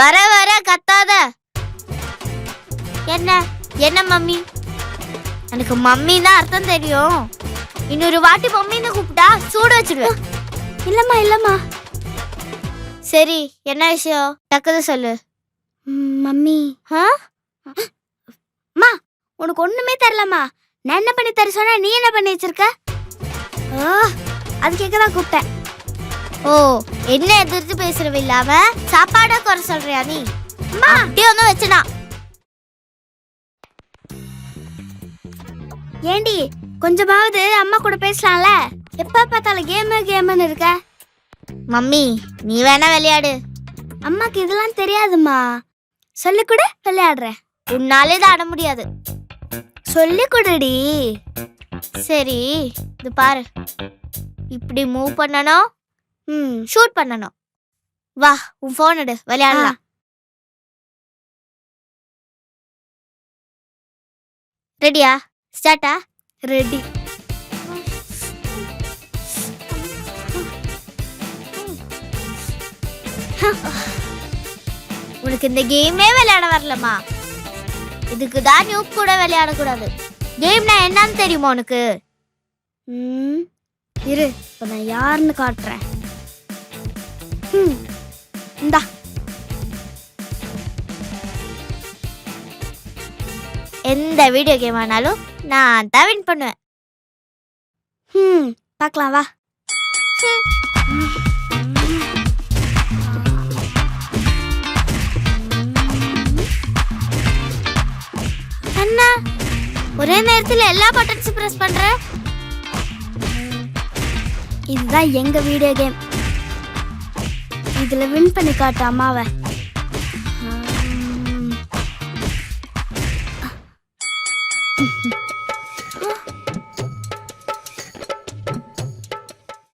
வர வர கத்தாத. என்ன என்ன மம்மி? எனக்கு மம்மி தான் அர்த்தம் தெரியும். இன்னொரு வாட்டி மம்மின்னு கூப்பிட்டா சூடு வச்சிடுவேன். இல்லம்மா. சரி, என்ன விஷயம்? டக்குது சொல்லு. மம்மி. அம்மா, உனக்கு ஒண்ணுமே தெரியலம்மா. நான் என்ன பண்ணி தர சொன்னா நீ என்ன பண்ணி வச்சிருக்க? அது கேட்கதான் கூப்பிட்டேன். ஓ, என்ன எதிர்த்து பேசுறவ இல்லாம சாப்பாட குறை சொல்றியா நீ? அப்படியே ஒன்னும் வச்சுனா. ஏண்டி, கொஞ்சமாவது அம்மா கூட பேசலாம்ல? எப்ப பார்த்தாலும் கேம்னு இருக்க. மம்மி, நீ வேணா விளையாடு. அம்மாக்கு இதெல்லாம் தெரியாதுமா. சொல்லி கூட விளையாடுறேன். உன்னாலே இதை ஆட முடியாது. சொல்லி கொடுடி. சரி, இது பாரு. இப்படி மூவ் பண்ணணும், ஷூட் பண்ணணும். வா, உன் போன் எடு, விளையாடலாம். ரெடியா? ஸ்டார்ட்டா? ரெடி. உனக்கு இந்த கேமே விளையாட வரலமா? இதுக்கு தான் நியூ கூட விளையாடக்கூடாது. கேம்னா என்னன்னு தெரியுமா உனக்கு? இரு, இப்ப நான் யாருன்னு காட்டுறேன். இந்தா. எந்த வீடியோ கேம் ஆனாலும் நான் தான் வின் பண்ணுவேன். பார்க்கலாம் வா. என்ன ஒரே நேரத்துல எல்லா பட்டன்ஸும் பிரஸ் பண்ற? இதுதான் எங்க வீடியோ கேம். இதுல வின் பண்ணி காட்டு அம்மாவை.